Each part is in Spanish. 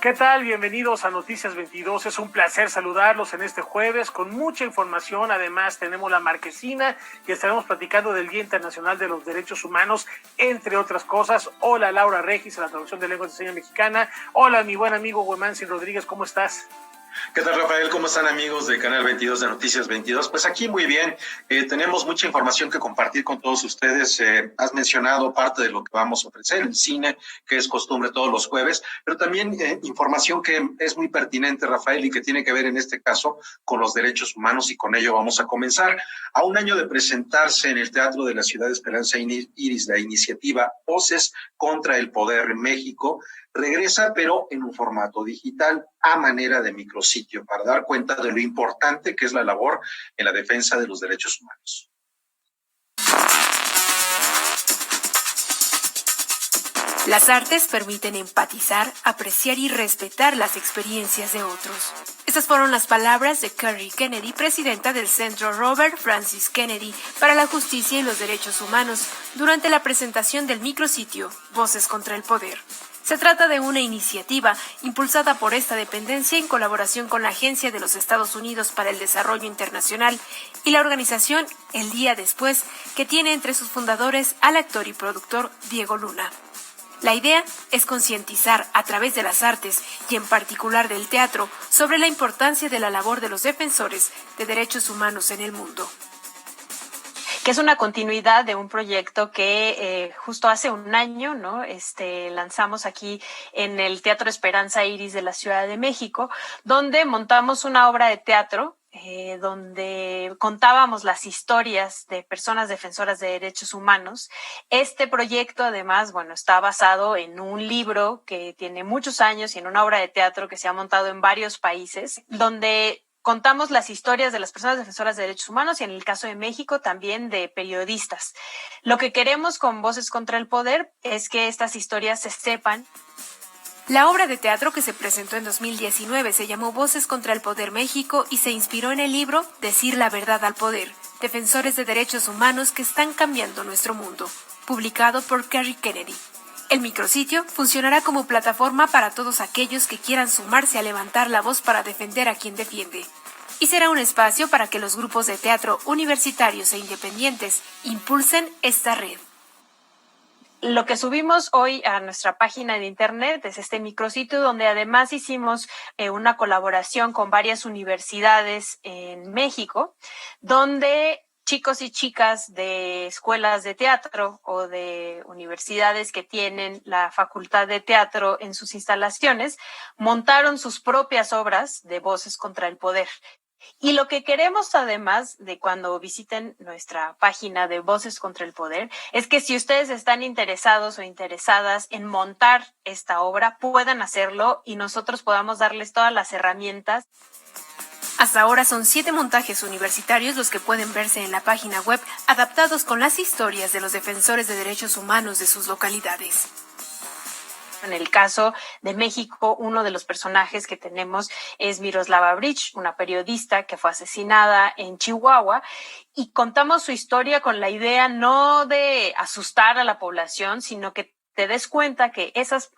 ¿Qué tal? Bienvenidos a Noticias 22. Es un placer saludarlos en este jueves con mucha información. Además, tenemos la marquesina y estaremos platicando del Día Internacional de los Derechos Humanos, entre otras cosas. Hola, Laura Regis, a la traducción de Lenguas de Señas Mexicana. Hola, mi buen amigo Huemansi Rodríguez, ¿cómo estás? ¿Qué tal, Rafael? ¿Cómo están, amigos de Canal 22 de Noticias 22? Pues aquí muy bien, tenemos mucha información que compartir con todos ustedes. Has mencionado parte de lo que vamos a ofrecer, el cine, que es costumbre todos los jueves, pero también información que es muy pertinente, Rafael, y que tiene que ver en este caso con los derechos humanos, y con ello vamos a comenzar. A un año de presentarse en el Teatro de la Ciudad de Esperanza Iris la iniciativa Voces contra el Poder en México, regresa pero en un formato digital a manera de micrositio para dar cuenta de lo importante que es la labor en la defensa de los derechos humanos. Las artes permiten empatizar, apreciar y respetar las experiencias de otros. Estas fueron las palabras de Kerry Kennedy, presidenta del Centro Robert Francis Kennedy para la Justicia y los Derechos Humanos, durante la presentación del micrositio Voces contra el Poder. Se trata de una iniciativa impulsada por esta dependencia en colaboración con la Agencia de los Estados Unidos para el Desarrollo Internacional y la organización El Día Después, que tiene entre sus fundadores al actor y productor Diego Luna. La idea es concientizar a través de las artes y en particular del teatro sobre la importancia de la labor de los defensores de derechos humanos en el mundo. Que es una continuidad de un proyecto que justo hace un año, ¿no? Lanzamos aquí en el Teatro Esperanza Iris de la Ciudad de México, donde montamos una obra de teatro donde contábamos las historias de personas defensoras de derechos humanos. Este proyecto, además, está basado en un libro que tiene muchos años y en una obra de teatro que se ha montado en varios países, donde contamos las historias de las personas defensoras de derechos humanos y, en el caso de México, también de periodistas. Lo que queremos con Voces contra el Poder es que estas historias se sepan. La obra de teatro que se presentó en 2019 se llamó Voces contra el Poder México y se inspiró en el libro Decir la verdad al poder, defensores de derechos humanos que están cambiando nuestro mundo, publicado por Kerry Kennedy. El micrositio funcionará como plataforma para todos aquellos que quieran sumarse a levantar la voz para defender a quien defiende. Y será un espacio para que los grupos de teatro universitarios e independientes impulsen esta red. Lo que subimos hoy a nuestra página de internet es este micrositio, donde además hicimos una colaboración con varias universidades en México, donde chicos y chicas de escuelas de teatro o de universidades que tienen la facultad de teatro en sus instalaciones montaron sus propias obras de Voces contra el Poder. Y lo que queremos, además de cuando visiten nuestra página de Voces contra el Poder, es que si ustedes están interesados o interesadas en montar esta obra, puedan hacerlo y nosotros podamos darles todas las herramientas. Hasta ahora son 7 montajes universitarios los que pueden verse en la página web, adaptados con las historias de los defensores de derechos humanos de sus localidades. En el caso de México, uno de los personajes que tenemos es Miroslava Bridge, una periodista que fue asesinada en Chihuahua, y contamos su historia con la idea no de asustar a la población, sino que te des cuenta que esas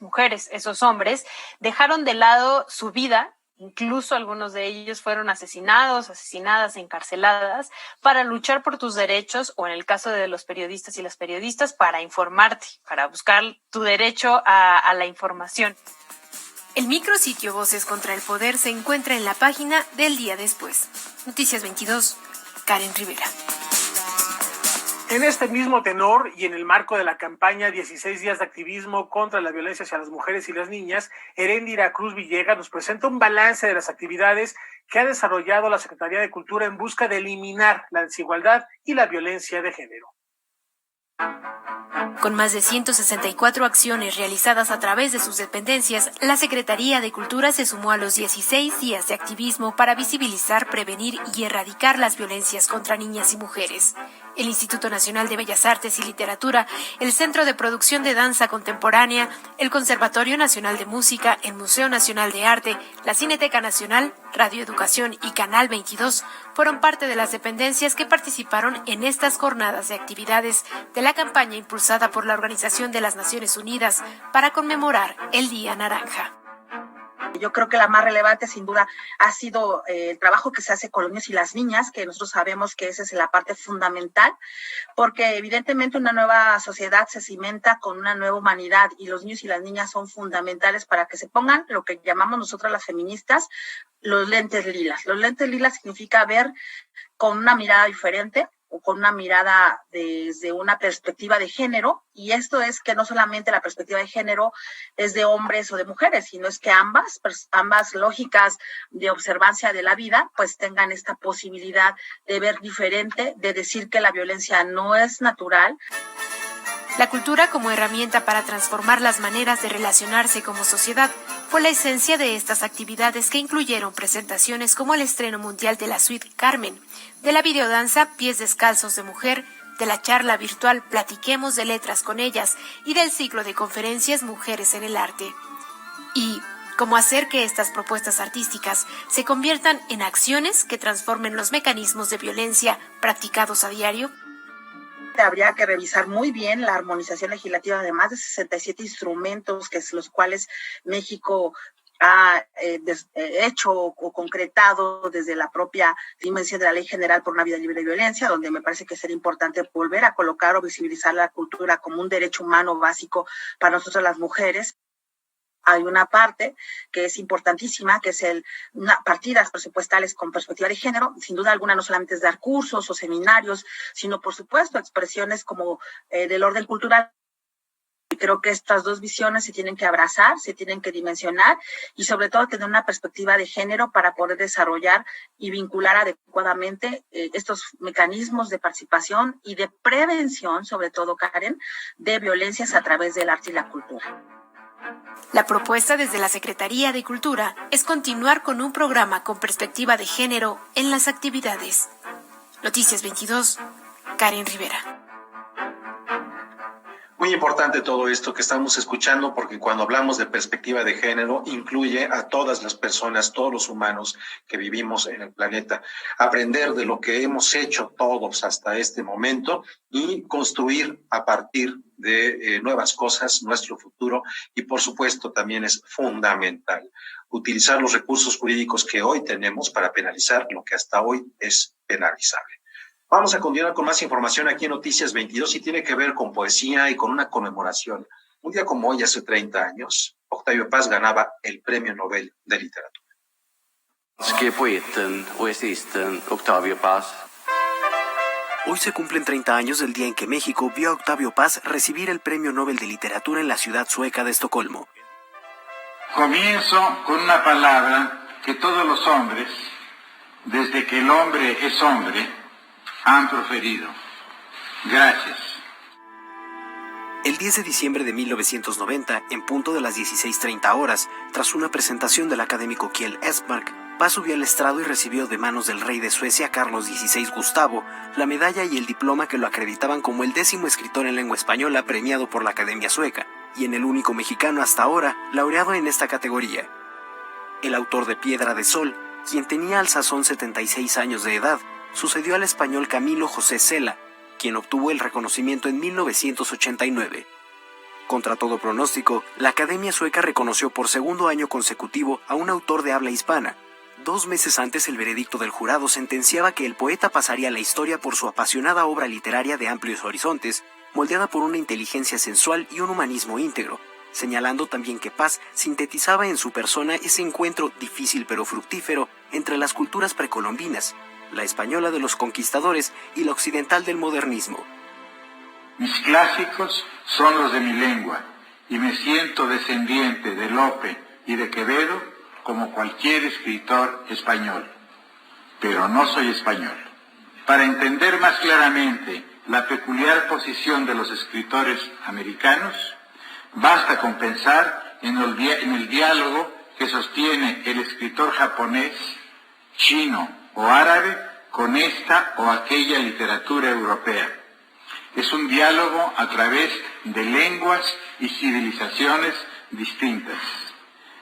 mujeres, esos hombres, dejaron de lado su vida. Incluso algunos de ellos fueron asesinados, asesinadas, encarceladas, para luchar por tus derechos, o en el caso de los periodistas y las periodistas, para informarte, para buscar tu derecho a la información. El micrositio Voces contra el Poder se encuentra en la página del Día Después. Noticias 22, Karen Rivera. En este mismo tenor y en el marco de la campaña 16 días de activismo contra la violencia hacia las mujeres y las niñas, Heréndira Cruz Villegas nos presenta un balance de las actividades que ha desarrollado la Secretaría de Cultura en busca de eliminar la desigualdad y la violencia de género. Con más de 164 acciones realizadas a través de sus dependencias, la Secretaría de Cultura se sumó a los 16 días de activismo para visibilizar, prevenir y erradicar las violencias contra niñas y mujeres. El Instituto Nacional de Bellas Artes y Literatura, el Centro de Producción de Danza Contemporánea, el Conservatorio Nacional de Música, el Museo Nacional de Arte, la Cineteca Nacional, Radio Educación y Canal 22 fueron parte de las dependencias que participaron en estas jornadas de actividades de la campaña impulsada por la Organización de las Naciones Unidas para conmemorar el Día Naranja. Yo creo que la más relevante, sin duda, ha sido el trabajo que se hace con los niños y las niñas, que nosotros sabemos que esa es la parte fundamental, porque evidentemente una nueva sociedad se cimenta con una nueva humanidad y los niños y las niñas son fundamentales para que se pongan lo que llamamos nosotras las feministas los lentes lilas. Los lentes lilas significa ver con una mirada diferente o con una mirada desde una perspectiva de género, y esto es que no solamente la perspectiva de género es de hombres o de mujeres, sino es que ambas lógicas de observancia de la vida pues tengan esta posibilidad de ver diferente, de decir que la violencia no es natural. La cultura como herramienta para transformar las maneras de relacionarse como sociedad fue la esencia de estas actividades, que incluyeron presentaciones como el estreno mundial de la suite Carmen, de la videodanza Pies Descalzos de Mujer, de la charla virtual Platiquemos de Letras con Ellas y del ciclo de conferencias Mujeres en el Arte. Y cómo hacer que estas propuestas artísticas se conviertan en acciones que transformen los mecanismos de violencia practicados a diario. Habría que revisar muy bien la armonización legislativa de más de 67 instrumentos, que es los cuales México ha hecho o concretado desde la propia dimensión de la Ley General por una Vida Libre de Violencia, donde me parece que sería importante volver a colocar o visibilizar la cultura como un derecho humano básico para nosotras las mujeres. Hay una parte que es importantísima, que es partidas presupuestales con perspectiva de género. Sin duda alguna, no solamente es dar cursos o seminarios, sino, por supuesto, expresiones como del orden cultural. Creo que estas dos visiones se tienen que abrazar, se tienen que dimensionar y, sobre todo, tener una perspectiva de género para poder desarrollar y vincular adecuadamente estos mecanismos de participación y de prevención, sobre todo, Karen, de violencias a través del arte y la cultura. La propuesta desde la Secretaría de Cultura es continuar con un programa con perspectiva de género en las actividades. Noticias 22, Karen Rivera. Muy importante todo esto que estamos escuchando, porque cuando hablamos de perspectiva de género incluye a todas las personas, todos los humanos que vivimos en el planeta. Aprender de lo que hemos hecho todos hasta este momento y construir a partir de nuevas cosas nuestro futuro, y por supuesto también es fundamental utilizar los recursos jurídicos que hoy tenemos para penalizar lo que hasta hoy es penalizable. Vamos a continuar con más información aquí en Noticias 22 y tiene que ver con poesía y con una conmemoración. Un día como hoy, hace 30 años, Octavio Paz ganaba el Premio Nobel de Literatura. Poeten och essayisten Octavio Paz. Hoy se cumplen 30 años del día en que México vio a Octavio Paz recibir el Premio Nobel de Literatura en la ciudad sueca de Estocolmo. Comienzo con una palabra que todos los hombres, desde que el hombre es hombre, han proferido. Gracias. El 10 de diciembre de 1990, en punto de las 16:30 horas, tras una presentación del académico Kjell Esmark, Paz subió al estrado y recibió de manos del rey de Suecia, Carlos XVI Gustavo, la medalla y el diploma que lo acreditaban como el 10º escritor en lengua española premiado por la Academia Sueca, y en el único mexicano hasta ahora laureado en esta categoría. El autor de Piedra de Sol, quien tenía al sazón 76 años de edad, sucedió al español Camilo José Cela, quien obtuvo el reconocimiento en 1989. Contra todo pronóstico, la Academia Sueca reconoció por segundo año consecutivo a un autor de habla hispana. 2 meses antes, el veredicto del jurado sentenciaba que el poeta pasaría a la historia por su apasionada obra literaria de amplios horizontes, moldeada por una inteligencia sensual y un humanismo íntegro, señalando también que Paz sintetizaba en su persona ese encuentro difícil pero fructífero entre las culturas precolombinas, la española de los conquistadores y la occidental del modernismo. Mis clásicos son los de mi lengua, y me siento descendiente de Lope y de Quevedo como cualquier escritor español. Pero no soy español. Para entender más claramente la peculiar posición de los escritores americanos, basta con pensar en el diálogo que sostiene el escritor japonés, chino o árabe con esta o aquella literatura europea. Es un diálogo a través de lenguas y civilizaciones distintas.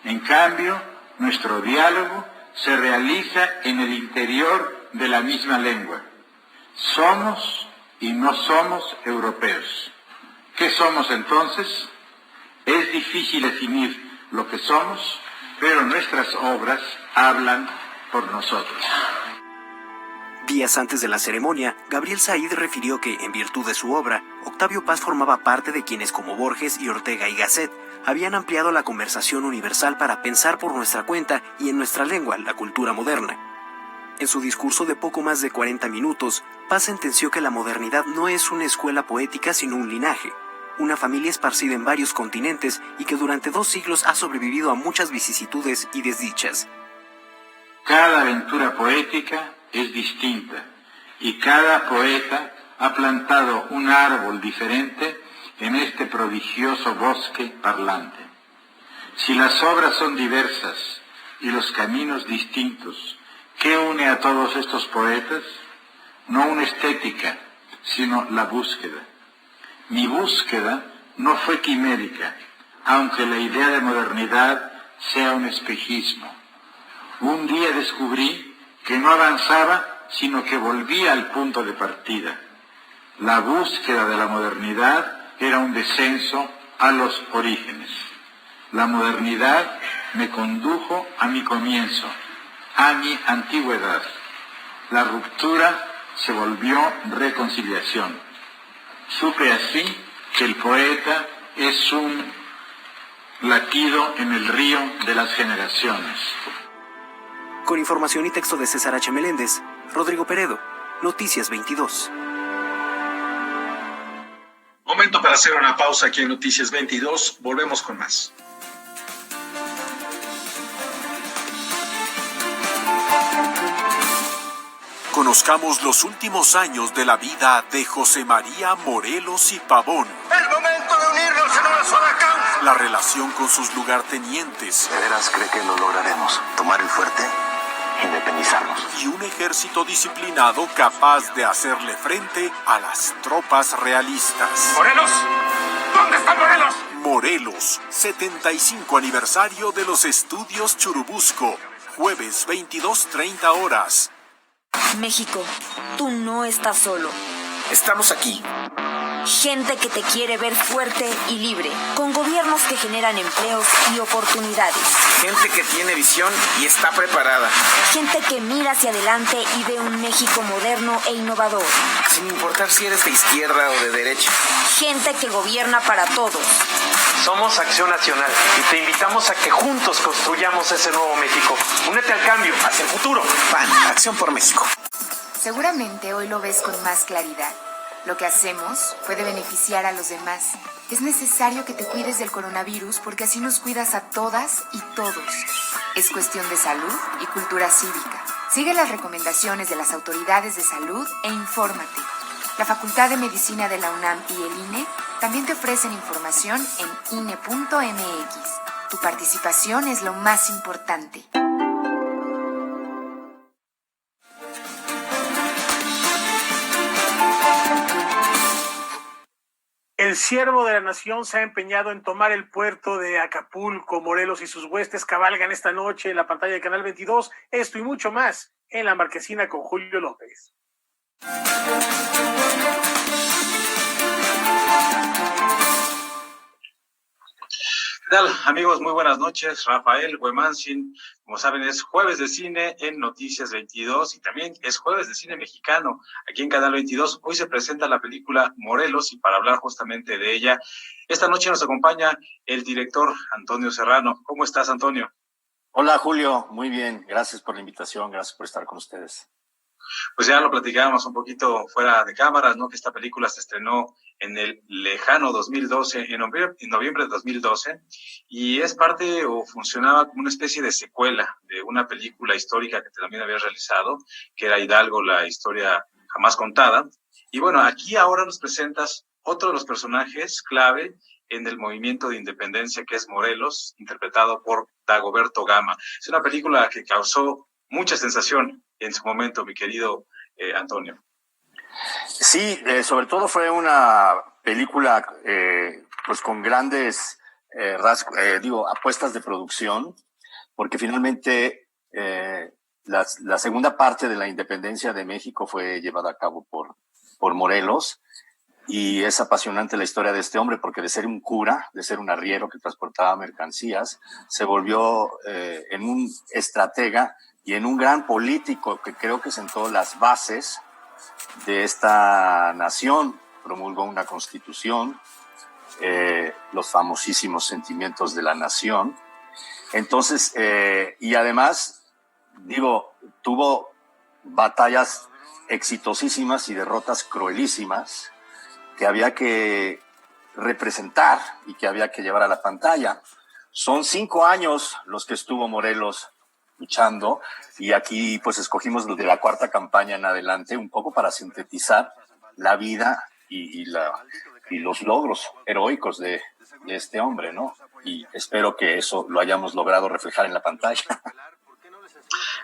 En cambio, nuestro diálogo se realiza en el interior de la misma lengua. Somos y no somos europeos. ¿Qué somos entonces? Es difícil definir lo que somos pero nuestras obras hablan por nosotros. Días antes de la ceremonia, Gabriel Said refirió que, en virtud de su obra, Octavio Paz formaba parte de quienes como Borges y Ortega y Gasset habían ampliado la conversación universal para pensar por nuestra cuenta y en nuestra lengua la cultura moderna. En su discurso de poco más de 40 minutos, Paz sentenció que la modernidad no es una escuela poética sino un linaje, una familia esparcida en varios continentes y que durante 2 siglos ha sobrevivido a muchas vicisitudes y desdichas. Cada aventura poética es distinta y cada poeta ha plantado un árbol diferente en este prodigioso bosque parlante. Si las obras son diversas y los caminos distintos, ¿qué une a todos estos poetas? No una estética, sino la búsqueda. Mi búsqueda no fue quimérica, aunque la idea de modernidad sea un espejismo. Un día descubrí que no avanzaba, sino que volvía al punto de partida. La búsqueda de la modernidad era un descenso a los orígenes. La modernidad me condujo a mi comienzo, a mi antigüedad. La ruptura se volvió reconciliación. Supe así que el poeta es un latido en el río de las generaciones. Con información y texto de César H. Meléndez, Rodrigo Peredo, Noticias 22. Momento para hacer una pausa aquí en Noticias 22. Volvemos con más. Conozcamos los últimos años de la vida de José María Morelos y Pavón. ¡El momento de unirnos en una sola causa! La relación con sus lugartenientes. ¿De veras cree que lo lograremos? ¿Tomar el fuerte? Independizarnos. Y un ejército disciplinado capaz de hacerle frente a las tropas realistas. ¡Morelos! ¿Dónde está Morelos? Morelos, 75 aniversario de los estudios Churubusco. Jueves 22:30 horas. México, tú no estás solo. Estamos aquí. Gente que te quiere ver fuerte y libre, con gobiernos que generan empleos y oportunidades. Gente que tiene visión y está preparada. Gente que mira hacia adelante y ve un México moderno e innovador. Sin importar si eres de izquierda o de derecha. Gente que gobierna para todos. Somos Acción Nacional y te invitamos a que juntos construyamos ese nuevo México. Únete al cambio, hacia el futuro. PAN, Acción por México. Seguramente hoy lo ves con más claridad. Lo que hacemos puede beneficiar a los demás. Es necesario que te cuides del coronavirus porque así nos cuidas a todas y todos. Es cuestión de salud y cultura cívica. Sigue las recomendaciones de las autoridades de salud e infórmate. La Facultad de Medicina de la UNAM y el INE también te ofrecen información en INE.mx. Tu participación es lo más importante. El siervo de la nación se ha empeñado en tomar el puerto de Acapulco. Morelos y sus huestes cabalgan esta noche en la pantalla de Canal 22. Esto y mucho más en La Marquesina con Julio López. ¿Qué tal, amigos? Muy buenas noches. Rafael Huemansin, como saben, es jueves de cine en Noticias 22 y también es jueves de cine mexicano aquí en Canal 22. Hoy se presenta la película Morelos y para hablar justamente de ella, esta noche nos acompaña el director Antonio Serrano. ¿Cómo estás, Antonio? Hola, Julio. Muy bien. Gracias por la invitación. Gracias por estar con ustedes. Pues ya lo platicábamos un poquito fuera de cámaras, ¿no? Que esta película se estrenó en el lejano 2012, en noviembre de 2012, y es parte o funcionaba como una especie de secuela de una película histórica que también había realizado, que era Hidalgo, la historia jamás contada. Y bueno, aquí ahora nos presentas otro de los personajes clave en el movimiento de independencia, que es Morelos, interpretado por Dagoberto Gama. Es una película que causó mucha sensación en su momento, mi querido Antonio. Sí, sobre todo fue una película pues con grandes apuestas de producción, porque finalmente la segunda parte de la independencia de México fue llevada a cabo por Morelos, y es apasionante la historia de este hombre, porque de ser un cura, de ser un arriero que transportaba mercancías, se volvió en un estratega y en un gran político que creo que sentó las bases de esta nación. Promulgó una constitución, los famosísimos sentimientos de la nación. Entonces, y además, digo, tuvo batallas exitosísimas y derrotas cruelísimas que había que representar y que había que llevar a la pantalla. Son 5 años los que estuvo Morelos luchando, y aquí pues escogimos los de la cuarta campaña en adelante, un poco para sintetizar la vida y los logros heroicos de este hombre, ¿no? Y espero que eso lo hayamos logrado reflejar en la pantalla.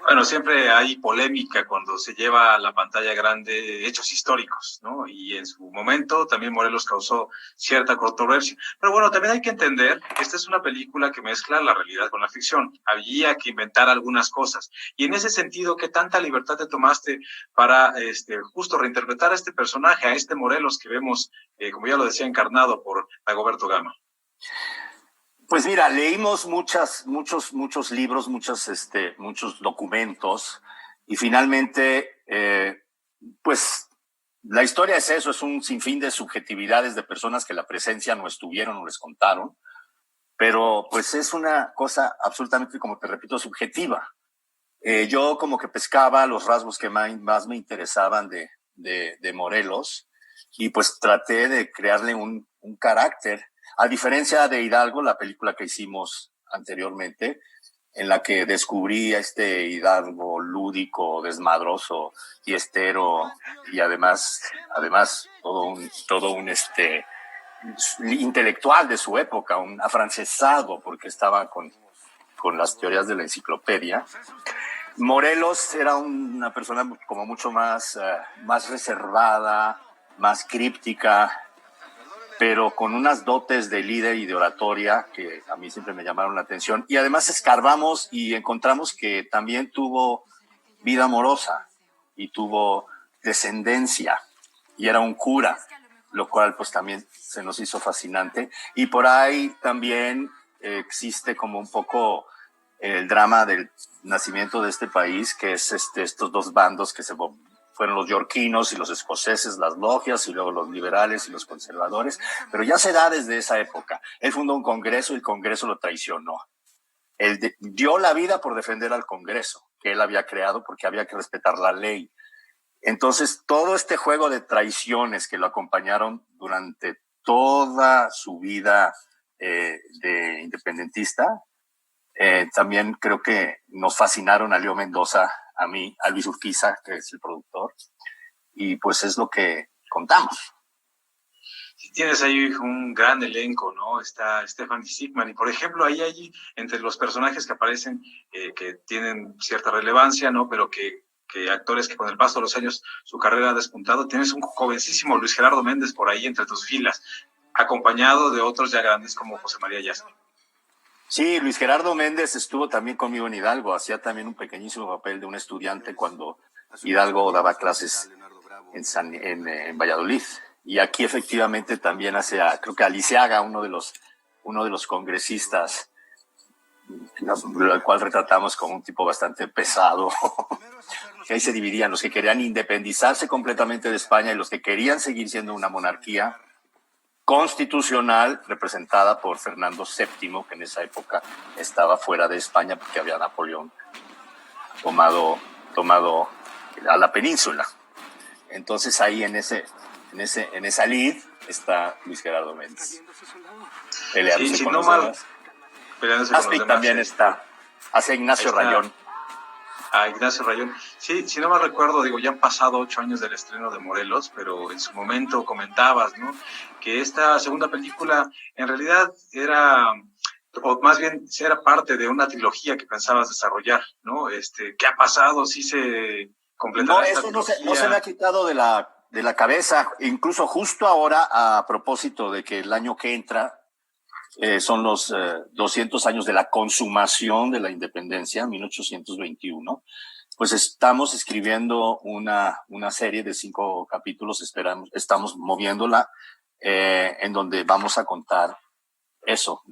Bueno, siempre hay polémica cuando se lleva a la pantalla grande hechos históricos, ¿no? Y en su momento también Morelos causó cierta controversia. Pero bueno, también hay que entender que esta es una película que mezcla la realidad con la ficción. Había que inventar algunas cosas. Y en ese sentido, ¿qué tanta libertad te tomaste para justo reinterpretar a este personaje, a este Morelos que vemos, como ya lo decía, encarnado por Dagoberto Gama? Pues mira, leímos muchos libros, muchos documentos, y finalmente, pues la historia es eso, es un sinfín de subjetividades de personas que la presencian o estuvieron o les contaron, pero pues es una cosa absolutamente, como te repito, subjetiva. Yo como que pescaba los rasgos que más me interesaban de Morelos, y pues traté de crearle un carácter. A diferencia de Hidalgo, la película que hicimos anteriormente, en la que descubrí a este Hidalgo lúdico, desmadroso, fiestero, y además todo un intelectual de su época, un afrancesado, porque estaba con las teorías de la enciclopedia. Morelos era una persona como mucho más reservada, más críptica, pero con unas dotes de líder y de oratoria que a mí siempre me llamaron la atención. Y además escarbamos y encontramos que también tuvo vida amorosa y tuvo descendencia, y era un cura, lo cual pues también se nos hizo fascinante. Y por ahí también existe como un poco el drama del nacimiento de este país, que es estos dos bandos que fueron los yorquinos y los escoceses, las logias, y luego los liberales y los conservadores, pero ya se da desde esa época. Él fundó un congreso y el congreso lo traicionó. Él dio la vida por defender al congreso, que él había creado, porque había que respetar la ley. Entonces, todo este juego de traiciones que lo acompañaron durante toda su vida de independentista, también creo que nos fascinaron a Leo Mendoza, a mí, a Luis Urquiza, que es el productor, y pues es lo que contamos. Sí, tienes ahí un gran elenco, ¿no? Está Stephanie Sigman, y por ejemplo, ahí entre los personajes que aparecen, que tienen cierta relevancia, ¿no? Pero que actores que con el paso de los años su carrera ha despuntado, tienes un jovencísimo Luis Gerardo Méndez por ahí entre tus filas, acompañado de otros ya grandes como José María Yasky. Sí, Luis Gerardo Méndez estuvo también conmigo en Hidalgo, hacía también un pequeñísimo papel de un estudiante cuando Hidalgo daba clases en Valladolid. Y aquí efectivamente también creo que Aliceaga, uno de los congresistas, al cual retratamos como un tipo bastante pesado, que ahí se dividían los que querían independizarse completamente de España y los que querían seguir siendo una monarquía constitucional representada por Fernando VII, que en esa época estaba fuera de España porque había Napoleón tomado a la península. Entonces ahí en esa lid está Luis Gerardo Méndez. Peleándose con los demás. Aspic también está. Hace Ignacio Rayón. A Ignacio Rayón. Sí, si no me recuerdo, digo, ya han pasado 8 años del estreno de Morelos, pero en su momento comentabas, ¿no?, que esta segunda película en realidad o más bien era parte de una trilogía que pensabas desarrollar, ¿no? ¿Qué ha pasado? ¿Sí se completará esta trilogía? No se me ha quitado de la cabeza, incluso justo ahora, a propósito de que el año que entra son los 200 años de la consumación de la independencia, 1821. Pues estamos escribiendo una serie de 5 capítulos, estamos moviéndola, en donde vamos a contar eso,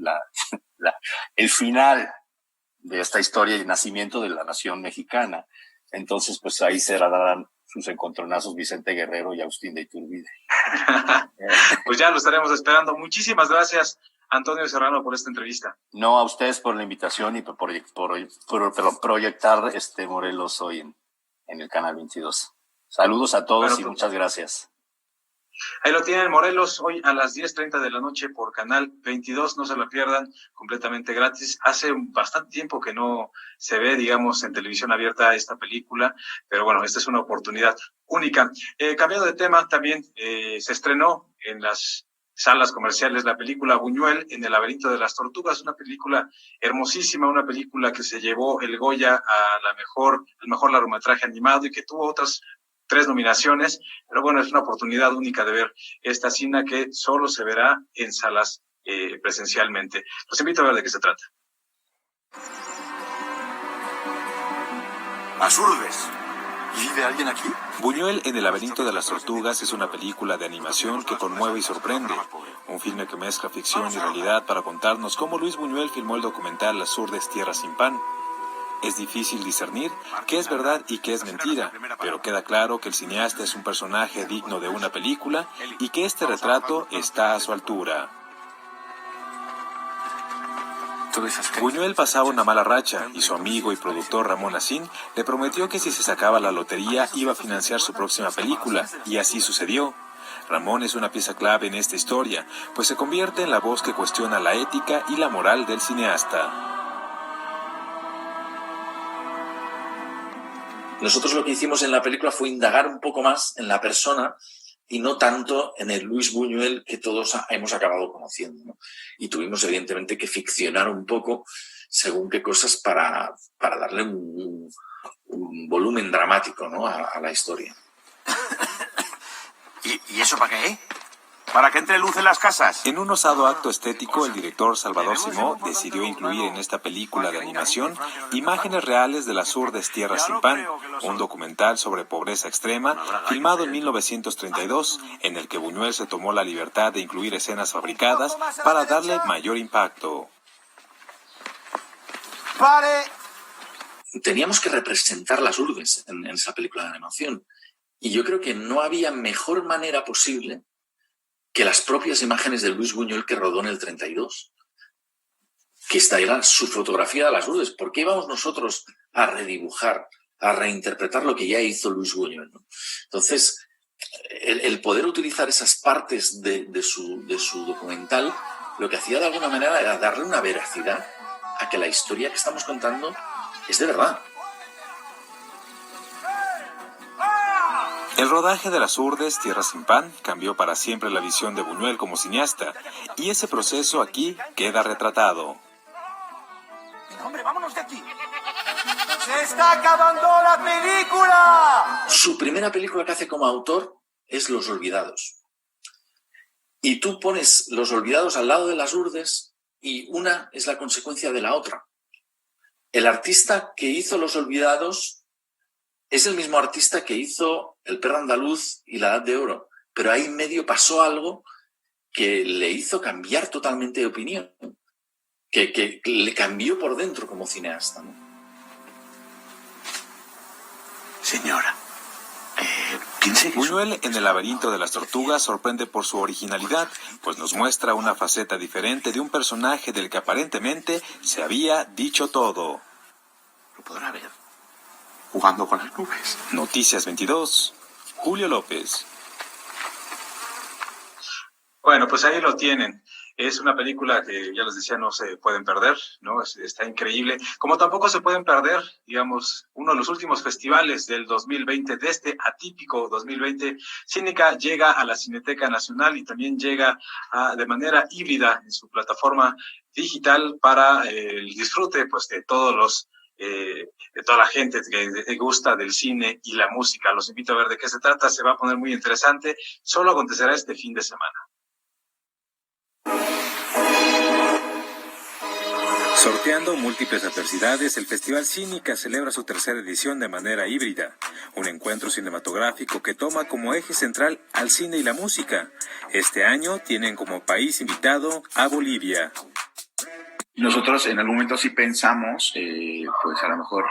el final de esta historia y el nacimiento de la nación mexicana. Entonces, pues ahí se darán sus encontronazos Vicente Guerrero y Agustín de Iturbide. Pues ya lo estaremos esperando. Muchísimas gracias, Antonio Serrano, por esta entrevista. No, a ustedes por la invitación y por proyectar Morelos hoy en el Canal 22. Saludos a todos y muchas gracias. Ahí lo tienen, Morelos, hoy a las 10:30 de la noche por Canal 22, no se lo pierdan, completamente gratis. Hace bastante tiempo que no se ve, digamos, en televisión abierta esta película, pero bueno, esta es una oportunidad única. Cambiando de tema, también se estrenó en las salas comerciales la película Buñuel en el laberinto de las tortugas, una película hermosísima, una película que se llevó el Goya a el mejor largometraje animado y que tuvo otras 3 nominaciones, pero bueno, es una oportunidad única de ver esta cinta que solo se verá en salas presencialmente. Los invito a ver de qué se trata. Las Urbes. ¿Vive alguien aquí? Buñuel en el laberinto de las tortugas es una película de animación que conmueve y sorprende. Un filme que mezcla ficción y realidad para contarnos cómo Luis Buñuel filmó el documental Las Urdes, Tierra sin Pan. Es difícil discernir qué es verdad y qué es mentira, pero queda claro que el cineasta es un personaje digno de una película y que este retrato está a su altura. Buñuel pasaba una mala racha y su amigo y productor Ramón Acín le prometió que si se sacaba la lotería iba a financiar su próxima película, y así sucedió. Ramón es una pieza clave en esta historia, pues se convierte en la voz que cuestiona la ética y la moral del cineasta. Nosotros lo que hicimos en la película fue indagar un poco más en la persona y no tanto en el Luis Buñuel que todos hemos acabado conociendo, ¿no? Y tuvimos evidentemente que ficcionar un poco según qué cosas para darle un volumen dramático, ¿no? a la historia. ¿Y eso para qué? ¿Para que entre luz en las casas? En un osado acto estético, el director Salvador Simó decidió incluir en esta película de animación imágenes reales de Las Urdes, Tierra sin Pan, un documental sobre pobreza extrema, filmado en 1932, en el que Buñuel se tomó la libertad de incluir escenas fabricadas para darle mayor impacto. Teníamos que representar las urbes en esa película de animación, y yo creo que no había mejor manera posible que las propias imágenes de Luis Buñuel que rodó en el 32, que esta era su fotografía de las urbes. ¿Por qué íbamos nosotros a redibujar, a reinterpretar lo que ya hizo Luis Buñuel, ¿no? Entonces, el poder utilizar esas partes de su documental, lo que hacía de alguna manera era darle una veracidad a que la historia que estamos contando es de verdad. El rodaje de Las Urdes, Tierra sin Pan, cambió para siempre la visión de Buñuel como cineasta, y ese proceso aquí queda retratado. ¡Hombre, vámonos de aquí! ¡Se está acabando la película! Su primera película que hace como autor es Los Olvidados. Y tú pones Los Olvidados al lado de Las Urdes y una es la consecuencia de la otra. El artista que hizo Los Olvidados es el mismo artista que hizo El perro andaluz y La Edad de Oro, pero ahí en medio pasó algo que le hizo cambiar totalmente de opinión, que le cambió por dentro como cineasta, ¿no? Señora, Buñuel en el laberinto de las tortugas sorprende por su originalidad, pues nos muestra una faceta diferente de un personaje del que aparentemente se había dicho todo. Lo podrá ver jugando con las nubes. Noticias 22, Julio López. Bueno, pues ahí lo tienen. Es una película que, ya les decía, no se pueden perder, ¿no? Está increíble. Como tampoco se pueden perder, digamos, uno de los últimos festivales del 2020, de este atípico 2020. Cínica llega a la Cineteca Nacional y también llega de manera híbrida en su plataforma digital para el disfrute, pues, de todos los de toda la gente que gusta del cine y la música. Los invito a ver de qué se trata, se va a poner muy interesante. Solo acontecerá este fin de semana. Sorteando múltiples adversidades, el Festival Cínica celebra su tercera edición de manera híbrida, un encuentro cinematográfico que toma como eje central al cine y la música. Este año tienen como país invitado a Bolivia. Nosotros en algún momento sí pensamos, pues a lo mejor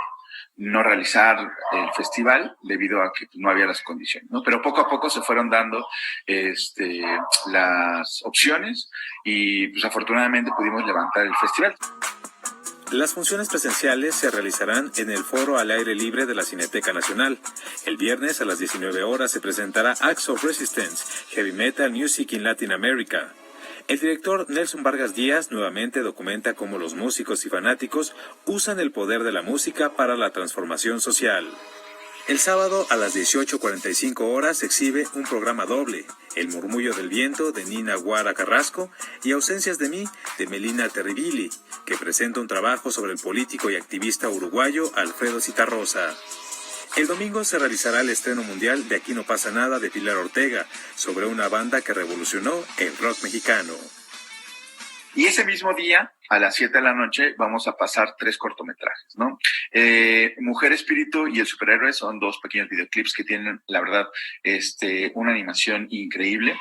no realizar el festival debido a que no había las condiciones, ¿no? Pero poco a poco se fueron dando las opciones y pues afortunadamente pudimos levantar el festival. Las funciones presenciales se realizarán en el foro al aire libre de la Cineteca Nacional. El viernes a las 19 horas se presentará Acts of Resistance, Heavy Metal Music in Latin America. El director Nelson Vargas Díaz nuevamente documenta cómo los músicos y fanáticos usan el poder de la música para la transformación social. El sábado a las 18:45 horas se exhibe un programa doble, El murmullo del viento de Nina Guara Carrasco y Ausencias de mí de Melina Terribili, que presenta un trabajo sobre el político y activista uruguayo Alfredo Zitarrosa. El domingo se realizará el estreno mundial de Aquí no pasa nada de Pilar Ortega, sobre una banda que revolucionó el rock mexicano. Y ese mismo día, a las 7 de la noche, vamos a pasar 3 cortometrajes, ¿no? Mujer Espíritu y El Superhéroe son 2 pequeños videoclips que tienen, la verdad, una animación increíble.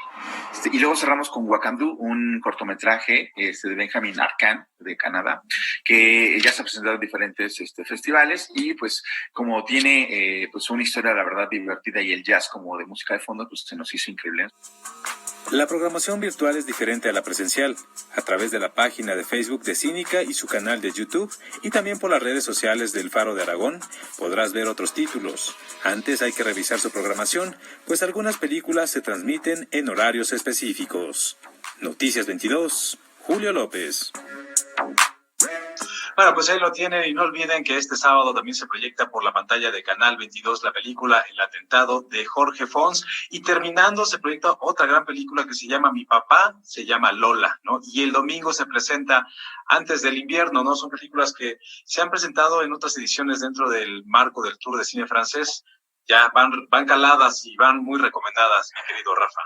Y luego cerramos con Wakandú, un cortometraje de Benjamin Arcand, de Canadá, que ya se ha presentado en diferentes festivales y pues como tiene pues una historia, la verdad, divertida y el jazz como de música de fondo, pues se nos hizo increíble. La programación virtual es diferente a la presencial, a través de la página de Facebook de Cínica y su canal de YouTube, y también por las redes sociales del Faro de Aragón, podrás ver otros títulos. Antes hay que revisar su programación, pues algunas películas se transmiten en horarios específicos. Noticias 22, Julio López. Bueno, pues ahí lo tienen y no olviden que este sábado también se proyecta por la pantalla de Canal 22 la película El atentado de Jorge Fons y terminando se proyecta otra gran película que se llama Mi papá, se llama Lola, ¿no? Y el domingo se presenta Antes del invierno, ¿no? Son películas que se han presentado en otras ediciones dentro del marco del Tour de Cine Francés, ya van caladas y van muy recomendadas, mi querido Rafa.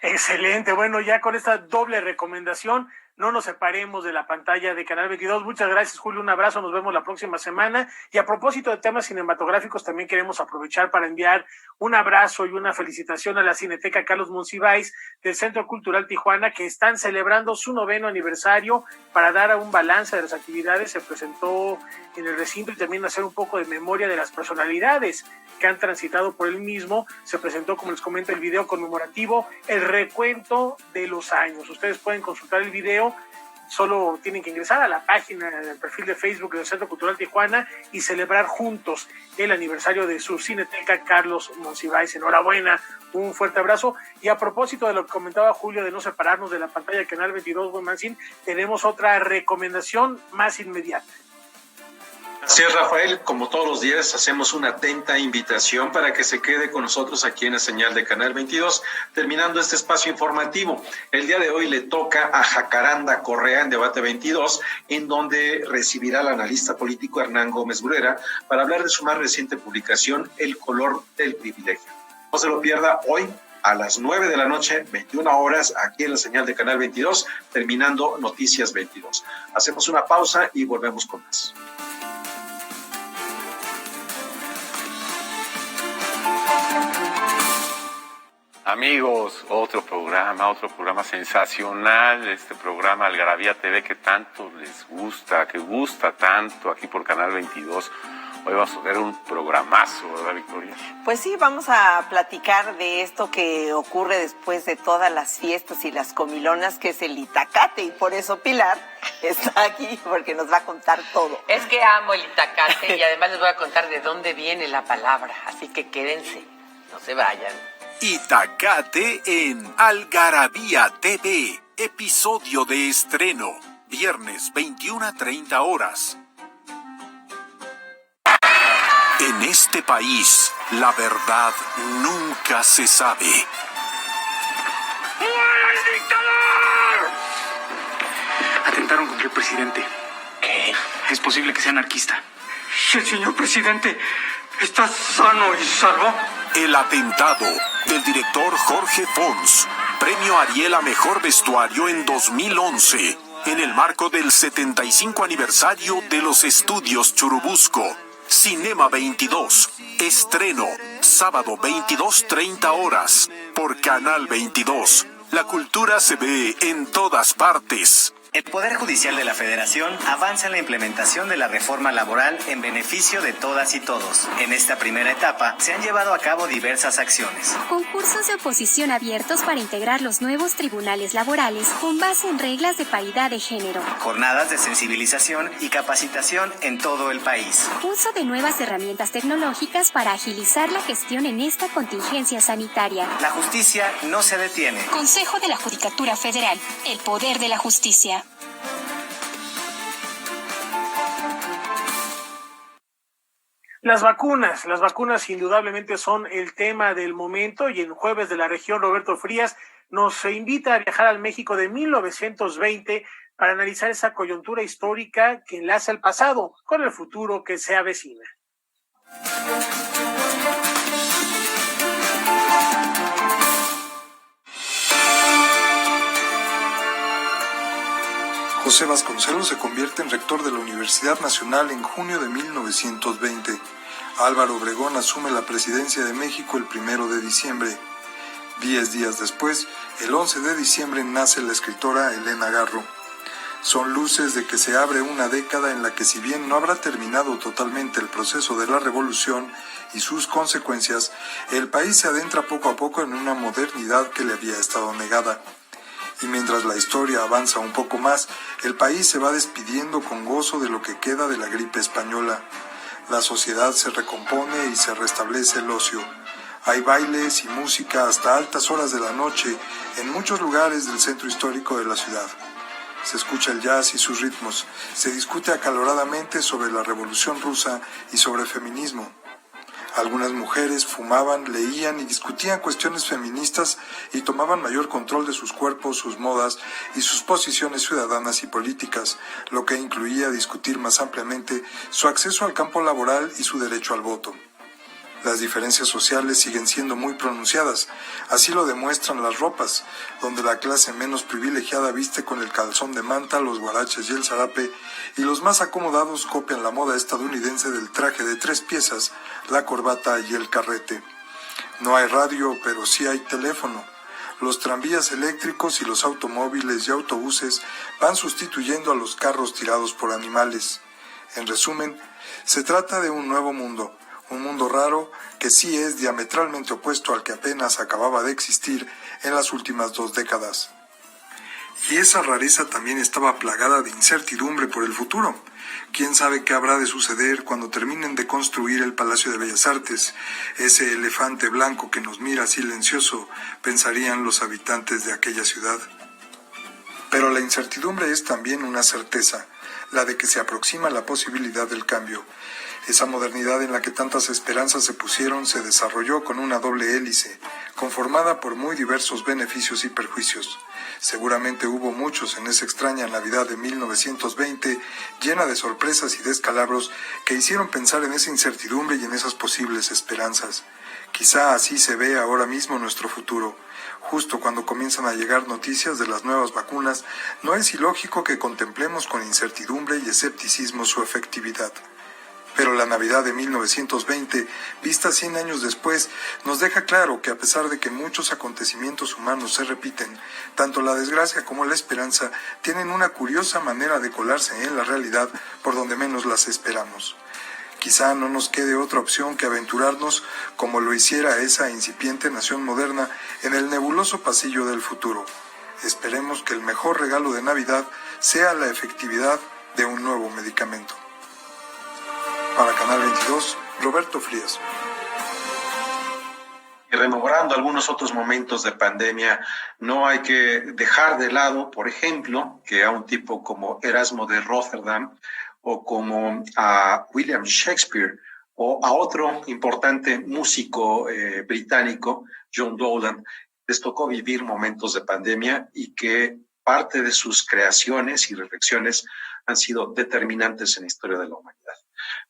Excelente, bueno, ya con esta doble recomendación, no nos separemos de la pantalla de Canal 22. Muchas gracias, Julio, un abrazo, nos vemos la próxima semana. Y a propósito de temas cinematográficos, también queremos aprovechar para enviar un abrazo y una felicitación a la Cineteca Carlos Monsiváis del Centro Cultural Tijuana, que están celebrando su 9º aniversario. Para dar un balance de las actividades, se presentó en el recinto y también hacer un poco de memoria de las personalidades que han transitado por el mismo. Se presentó, como les comento, el video conmemorativo, el recuento de los años. Ustedes pueden consultar el video, solo tienen que ingresar a la página del perfil de Facebook del Centro Cultural Tijuana y celebrar juntos el aniversario de su Cineteca Carlos Monsiváis. Enhorabuena, un fuerte abrazo. Y a propósito de lo que comentaba Julio de no separarnos de la pantalla de Canal 22, buen Mancín, tenemos otra recomendación más inmediata. Sí, Rafael, como todos los días hacemos una atenta invitación para que se quede con nosotros aquí en la señal de Canal 22, terminando este espacio informativo. El día de hoy le toca a Jacaranda Correa en Debate 22, en donde recibirá al analista político Hernán Gómez Bruera para hablar de su más reciente publicación, El color del privilegio. No se lo pierda hoy a las 9 de la noche, 21 horas, aquí en la señal de Canal 22, terminando Noticias 22. Hacemos una pausa y volvemos con más. Amigos, otro programa sensacional, este programa Algarabía TV que tanto les gusta, que gusta tanto aquí por Canal 22. Hoy vamos a ver un programazo, ¿verdad, Victoria? Pues sí, vamos a platicar de esto que ocurre después de todas las fiestas y las comilonas, que es el Itacate, y por eso Pilar está aquí, porque nos va a contar todo. Es que amo el Itacate y además les voy a contar de dónde viene la palabra, así que quédense, no se vayan. Itacate en Algarabía TV, episodio de estreno, viernes 21:30 horas. En este país, la verdad nunca se sabe. ¡Muera el dictador! Atentaron contra el presidente. ¿Qué? Es posible que sea anarquista. El señor presidente está sano y salvo. El atentado del director Jorge Fons, premio Ariel a mejor vestuario en 2011. en el marco del 75 aniversario de los estudios Churubusco. Cinema 22, estreno, sábado 22:30 horas, por Canal 22. La cultura se ve en todas partes. El Poder Judicial de la Federación avanza en la implementación de la reforma laboral en beneficio de todas y todos. En esta primera etapa se han llevado a cabo diversas acciones. Concursos de oposición abiertos para integrar los nuevos tribunales laborales con base en reglas de paridad de género. Jornadas de sensibilización y capacitación en todo el país. Uso de nuevas herramientas tecnológicas para agilizar la gestión en esta contingencia sanitaria. La justicia no se detiene. Consejo de la Judicatura Federal. El poder de la justicia. Las vacunas indudablemente son el tema del momento y en Jueves de la Región Roberto Frías nos invita a viajar al México de 1920 para analizar esa coyuntura histórica que enlaza el pasado con el futuro que se avecina. José Vasconcelos se convierte en rector de la Universidad Nacional en junio de 1920. Álvaro Obregón asume la presidencia de México el 1 de diciembre. 10 días después, el 11 de diciembre, nace la escritora Elena Garro. Son luces de que se abre una década en la que, si bien no habrá terminado totalmente el proceso de la revolución y sus consecuencias, el país se adentra poco a poco en una modernidad que le había estado negada. Y mientras la historia avanza un poco más, el país se va despidiendo con gozo de lo que queda de la gripe española. La sociedad se recompone y se restablece el ocio. Hay bailes y música hasta altas horas de la noche en muchos lugares del centro histórico de la ciudad. Se escucha el jazz y sus ritmos. Se discute acaloradamente sobre la Revolución Rusa y sobre feminismo. Algunas mujeres fumaban, leían y discutían cuestiones feministas y tomaban mayor control de sus cuerpos, sus modas y sus posiciones ciudadanas y políticas, lo que incluía discutir más ampliamente su acceso al campo laboral y su derecho al voto. Las diferencias sociales siguen siendo muy pronunciadas, así lo demuestran las ropas, donde la clase menos privilegiada viste con el calzón de manta, los guaraches y el zarape, y los más acomodados copian la moda estadounidense del traje de 3 piezas, la corbata y el carrete. No hay radio, pero sí hay teléfono. Los tranvías eléctricos y los automóviles y autobuses van sustituyendo a los carros tirados por animales. En resumen, se trata de un nuevo mundo. Un mundo raro que sí es diametralmente opuesto al que apenas acababa de existir en las últimas 2 décadas. Y esa rareza también estaba plagada de incertidumbre por el futuro. ¿Quién sabe qué habrá de suceder cuando terminen de construir el Palacio de Bellas Artes? Ese elefante blanco que nos mira silencioso, pensarían los habitantes de aquella ciudad. Pero la incertidumbre es también una certeza, la de que se aproxima la posibilidad del cambio. Esa modernidad en la que tantas esperanzas se pusieron se desarrolló con una doble hélice, conformada por muy diversos beneficios y perjuicios. Seguramente hubo muchos en esa extraña Navidad de 1920, llena de sorpresas y descalabros que hicieron pensar en esa incertidumbre y en esas posibles esperanzas. Quizá así se ve ahora mismo nuestro futuro. Justo cuando comienzan a llegar noticias de las nuevas vacunas, no es ilógico que contemplemos con incertidumbre y escepticismo su efectividad. Pero la Navidad de 1920, vista 100 años después, nos deja claro que a pesar de que muchos acontecimientos humanos se repiten, tanto la desgracia como la esperanza tienen una curiosa manera de colarse en la realidad por donde menos las esperamos. Quizá no nos quede otra opción que aventurarnos, como lo hiciera esa incipiente nación moderna, en el nebuloso pasillo del futuro. Esperemos que el mejor regalo de Navidad sea la efectividad de un nuevo medicamento. Para Canal 22, Roberto Frías. Y rememorando algunos otros momentos de pandemia, no hay que dejar de lado, por ejemplo, que a un tipo como Erasmo de Rotterdam o como a William Shakespeare o a otro importante músico británico, John Dowland, les tocó vivir momentos de pandemia y que parte de sus creaciones y reflexiones han sido determinantes en la historia de la humanidad.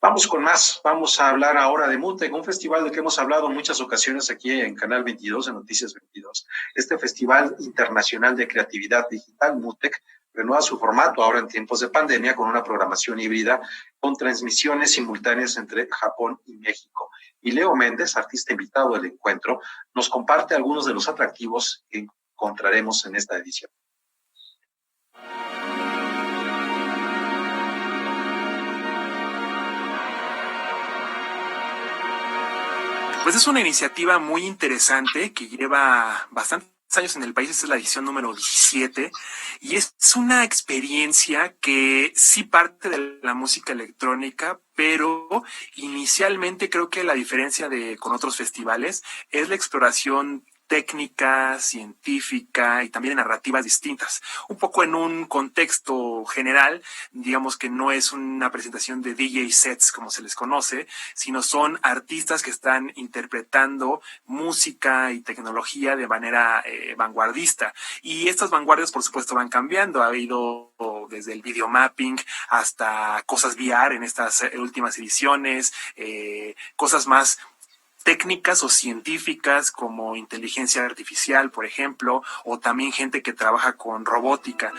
Vamos con más, vamos a hablar ahora de MUTEC, un festival del que hemos hablado en muchas ocasiones aquí en Canal 22, en Noticias 22. Este Festival Internacional de Creatividad Digital, MUTEC, renueva su formato ahora en tiempos de pandemia con una programación híbrida con transmisiones simultáneas entre Japón y México. Y Leo Méndez, artista invitado del encuentro, nos comparte algunos de los atractivos que encontraremos en esta edición. Pues es una iniciativa muy interesante que lleva bastantes años en el país. Esta es la edición número 17 y es una experiencia que sí parte de la música electrónica, pero inicialmente creo que la diferencia con otros festivales es la exploración técnica, científica y también narrativas distintas. Un poco en un contexto general, digamos que no es una presentación de DJ sets como se les conoce, sino son artistas que están interpretando música y tecnología de manera vanguardista. Y estas vanguardias, por supuesto, van cambiando. Ha habido desde el videomapping hasta cosas VR en estas últimas ediciones, cosas más técnicas o científicas como inteligencia artificial, por ejemplo, o también gente que trabaja con robótica.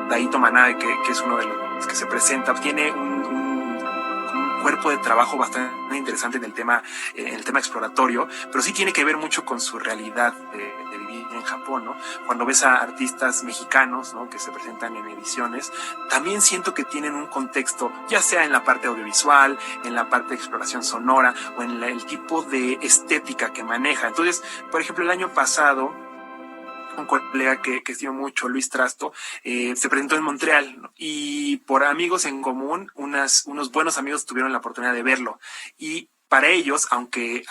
Daito Manabe, que es uno de los que se presenta, tiene un cuerpo de trabajo bastante interesante en el tema exploratorio, pero sí tiene que ver mucho con su realidad de vivir en Japón, ¿no? Cuando ves a artistas mexicanos, ¿no?, que se presentan en ediciones, también siento que tienen un contexto, ya sea en la parte audiovisual, en la parte de exploración sonora o en el tipo de estética que maneja. Entonces, por ejemplo, el año pasado, un colega que estimo mucho, Luis Trasto, se presentó en Montreal, ¿no? Y por amigos en común, unos buenos amigos tuvieron la oportunidad de verlo. Y para ellos, aunque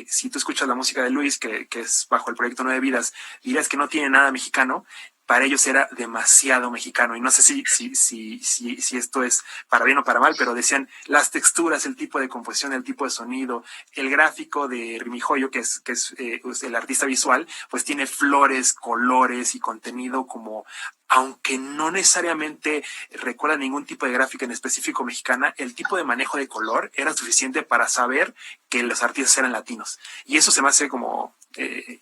si tú escuchas la música de Luis, que es bajo el proyecto 9 Vidas, dirás que no tiene nada mexicano, para ellos era demasiado mexicano. Y no sé si esto es para bien o para mal, pero decían las texturas, el tipo de composición, el tipo de sonido, el gráfico de Rimi Hoyo, que es el artista visual, pues tiene flores, colores y contenido como, aunque no necesariamente recuerda ningún tipo de gráfica en específico mexicana, el tipo de manejo de color era suficiente para saber que los artistas eran latinos. Y eso se me hace como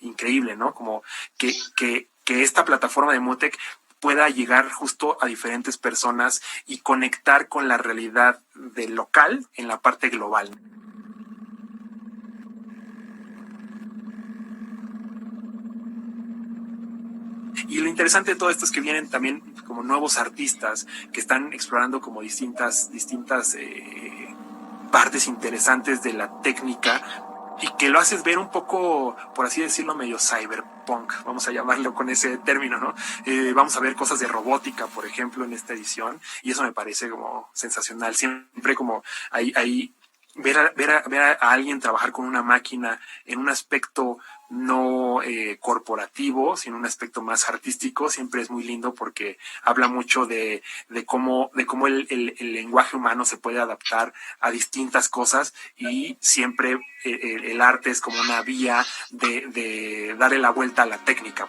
increíble, ¿no? Como que esta plataforma de Mutec pueda llegar justo a diferentes personas y conectar con la realidad del local en la parte global. Y lo interesante de todo esto es que vienen también como nuevos artistas que están explorando como distintas partes interesantes de la técnica y que lo haces ver un poco, por así decirlo, medio cyberpunk, vamos a llamarlo con ese término, ¿no? Vamos a ver cosas de robótica, por ejemplo, en esta edición, y eso me parece como sensacional. Siempre como hay ver a alguien trabajar con una máquina en un aspecto no corporativo, sino un aspecto más artístico, siempre es muy lindo porque habla mucho de cómo el lenguaje humano se puede adaptar a distintas cosas y siempre el arte es como una vía de darle la vuelta a la técnica.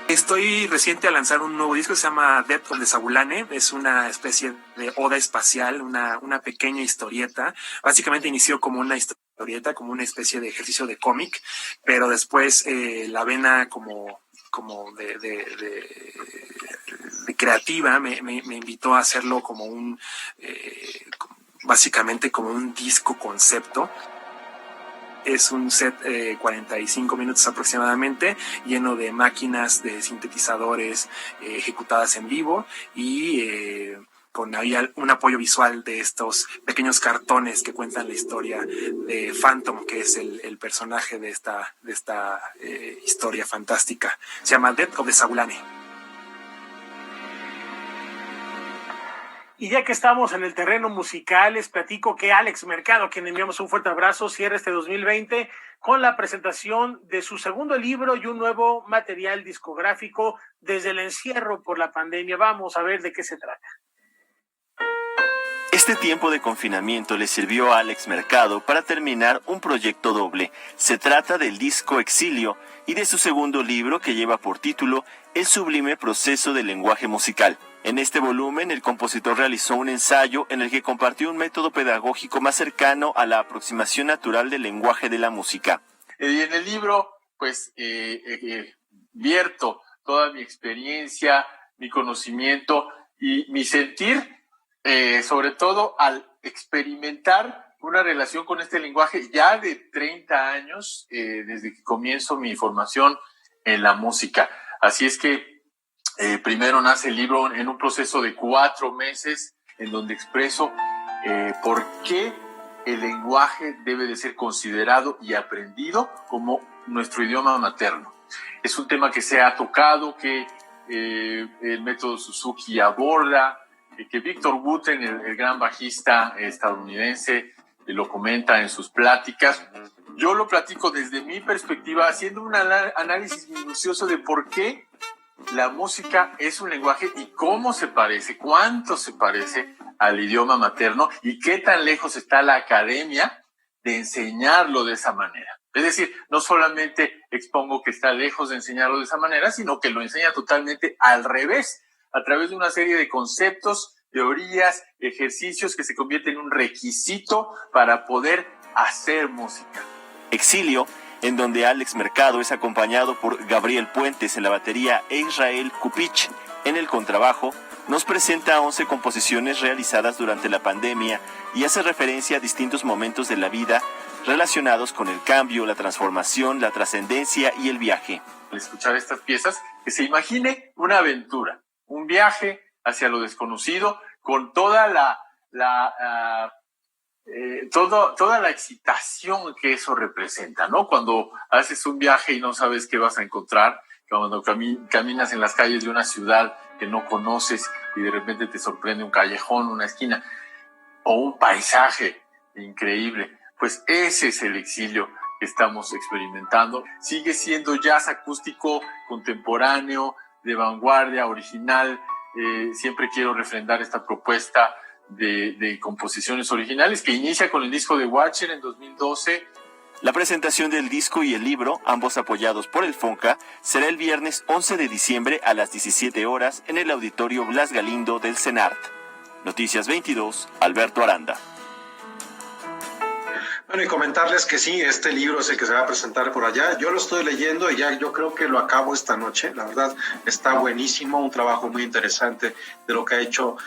Estoy reciente a lanzar un nuevo disco que se llama Death of the Sabulane. Es una especie de oda espacial, una pequeña historieta. Básicamente inició como una historieta, como una especie de ejercicio de cómic, pero después la vena como de creativa me invitó a hacerlo como básicamente como un disco concepto. Es un set 45 minutos aproximadamente, lleno de máquinas, de sintetizadores ejecutadas en vivo y con ahí un apoyo visual de estos pequeños cartones que cuentan la historia de Phantom, que es el personaje de esta historia fantástica. Se llama Death of the Sabulane. Y ya que estamos en el terreno musical, les platico que Alex Mercado, a quien enviamos un fuerte abrazo, cierra este 2020 con la presentación de su segundo libro y un nuevo material discográfico desde el encierro por la pandemia. Vamos a ver de qué se trata. Este tiempo de confinamiento le sirvió a Alex Mercado para terminar un proyecto doble. Se trata del disco Exilio y de su segundo libro que lleva por título El sublime proceso del lenguaje musical. En este volumen, el compositor realizó un ensayo en el que compartió un método pedagógico más cercano a la aproximación natural del lenguaje de la música. Y en el libro, pues, vierto toda mi experiencia, mi conocimiento y mi sentir, sobre todo al experimentar una relación con este lenguaje ya de 30 años, desde que comienzo mi formación en la música. Así es que primero nace el libro en un proceso de 4 meses, en donde expreso por qué el lenguaje debe de ser considerado y aprendido como nuestro idioma materno. Es un tema que se ha tocado, que el método Suzuki aborda, que Victor Wooten, el gran bajista estadounidense, lo comenta en sus pláticas. Yo lo platico desde mi perspectiva, haciendo un análisis minucioso de por qué la música es un lenguaje y cómo se parece, cuánto se parece al idioma materno y qué tan lejos está la academia de enseñarlo de esa manera. Es decir, no solamente expongo que está lejos de enseñarlo de esa manera, sino que lo enseña totalmente al revés, a través de una serie de conceptos, teorías, ejercicios que se convierten en un requisito para poder hacer música. Exilio, en donde Alex Mercado es acompañado por Gabriel Puentes en la batería e Israel Kupich en el contrabajo, nos presenta 11 composiciones realizadas durante la pandemia y hace referencia a distintos momentos de la vida relacionados con el cambio, la transformación, la trascendencia y el viaje. Al escuchar estas piezas, que se imagine una aventura, un viaje hacia lo desconocido, con toda toda la excitación que eso representa, ¿no? Cuando haces un viaje y no sabes qué vas a encontrar, cuando caminas en las calles de una ciudad que no conoces y de repente te sorprende un callejón, una esquina o un paisaje increíble, pues ese es el exilio que estamos experimentando. Sigue siendo jazz acústico, contemporáneo, de vanguardia, original. Siempre quiero refrendar esta propuesta de composiciones originales que inicia con el disco de Watcher en 2012. La presentación del disco y el libro, ambos apoyados por el FONCA, será el viernes 11 de diciembre a las 17 horas en el Auditorio Blas Galindo del CENART. Noticias 22, Alberto Aranda. Bueno, y comentarles que sí, este libro es el que se va a presentar por allá. Yo lo estoy leyendo y ya yo creo que lo acabo esta noche. La verdad, está buenísimo, un trabajo muy interesante de lo que ha hecho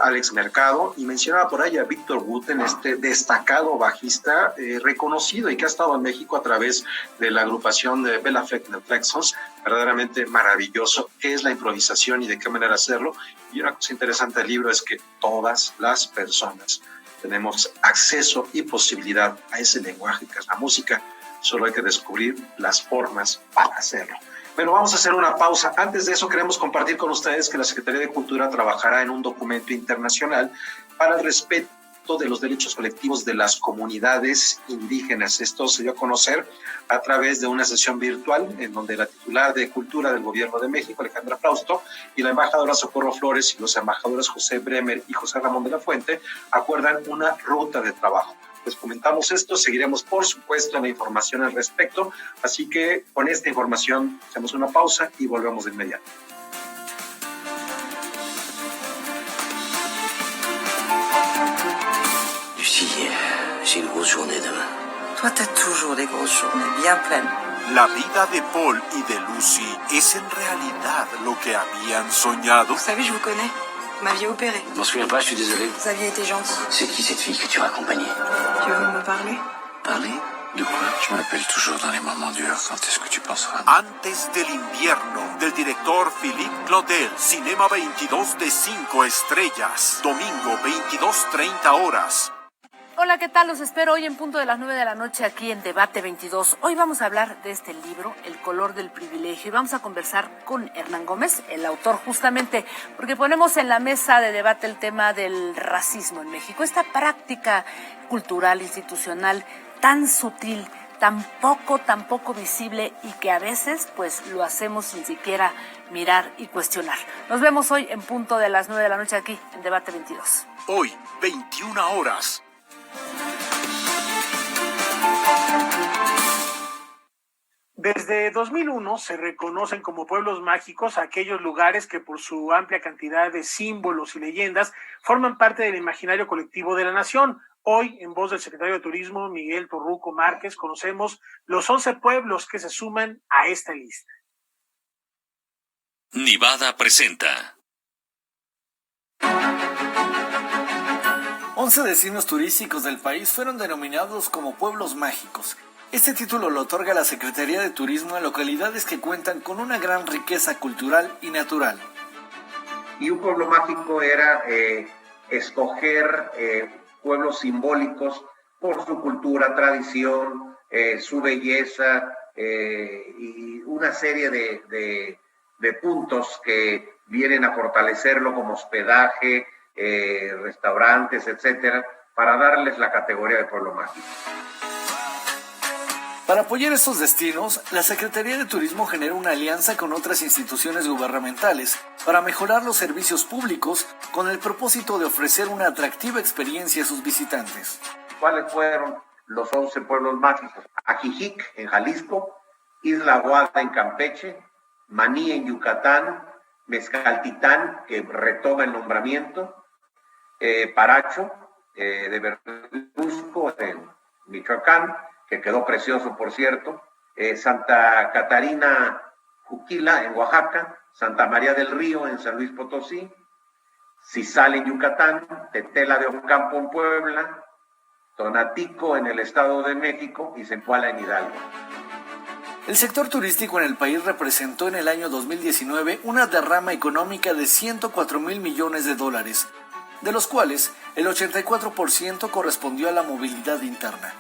Alex Mercado. Y mencionaba por ahí a Victor Wooten, este destacado bajista reconocido y que ha estado en México a través de la agrupación de Bella Fleckner Flexons. Verdaderamente maravilloso qué es la improvisación y de qué manera hacerlo. Y una cosa interesante del libro es que todas las personas tenemos acceso y posibilidad a ese lenguaje que es la música, solo hay que descubrir las formas para hacerlo. Bueno, vamos a hacer una pausa. Antes de eso queremos compartir con ustedes que la Secretaría de Cultura trabajará en un documento internacional para el respeto de los derechos colectivos de las comunidades indígenas. Esto se dio a conocer a través de una sesión virtual en donde la titular de Cultura del Gobierno de México, Alejandra Frausto, y la embajadora Socorro Flores y los embajadores José Bremer y José Ramón de la Fuente acuerdan una ruta de trabajo. Les comentamos esto, seguiremos por supuesto en la información al respecto, así que con esta información hacemos una pausa y volvemos de inmediato. Lucie, j'ai une grosse journée demain. Toi, t'as toujours des grosses journées bien pleines. La vida de Paul y de Lucy es en realidad lo que habían soñado. Vous savez, je vous connais. Vous m'aviez opéré. Je m'en souviens pas, je suis désolé. Vous aviez été gentil. C'est qui cette fille que tu as accompagnée? Tu veux me parler? Parler? De quoi? Je m'appelle toujours dans les moments durs. Quand est-ce que tu penseras? Antes del invierno, del director Philippe Claudel, Cinema 22 de 5 estrellas. Domingo, 22:30 horas. Hola, ¿qué tal? Los espero hoy en punto de las 9 de la noche aquí en Debate 22. Hoy vamos a hablar de este libro, El color del privilegio, y vamos a conversar con Hernán Gómez, el autor, justamente porque ponemos en la mesa de debate el tema del racismo en México, esta práctica cultural, institucional, tan sutil, tan poco visible y que a veces pues lo hacemos sin siquiera mirar y cuestionar. Nos vemos hoy en punto de las 9 de la noche aquí en Debate 22. Hoy, 21 horas. Desde 2001 se reconocen como pueblos mágicos aquellos lugares que por su amplia cantidad de símbolos y leyendas forman parte del imaginario colectivo de la nación. Hoy, en voz del secretario de Turismo, Miguel Torruco Márquez, conocemos los 11 pueblos que se suman a esta lista. Nivada presenta 11 destinos turísticos del país fueron denominados como pueblos mágicos. Este título lo otorga la Secretaría de Turismo a localidades que cuentan con una gran riqueza cultural y natural. Y un pueblo mágico era escoger pueblos simbólicos por su cultura, tradición, su belleza y una serie de puntos que vienen a fortalecerlo como hospedaje, restaurantes, etcétera, para darles la categoría de pueblo mágico. Para apoyar estos destinos, la Secretaría de Turismo generó una alianza con otras instituciones gubernamentales para mejorar los servicios públicos con el propósito de ofrecer una atractiva experiencia a sus visitantes. ¿Cuáles fueron los 11 pueblos mágicos? Ajijic, en Jalisco, Isla Aguada, en Campeche, Maní, en Yucatán, Mezcaltitán, que retoma el nombramiento, Paracho, de Verduzco, en Michoacán, que quedó precioso, por cierto, Santa Catarina Juquila, en Oaxaca, Santa María del Río, en San Luis Potosí, Cizal, en Yucatán, Tetela de Ocampo, en Puebla, Tonatico, en el Estado de México, y Zempoala, en Hidalgo. El sector turístico en el país representó en el año 2019 una derrama económica de $104 mil millones, de los cuales el 84% correspondió a la movilidad interna.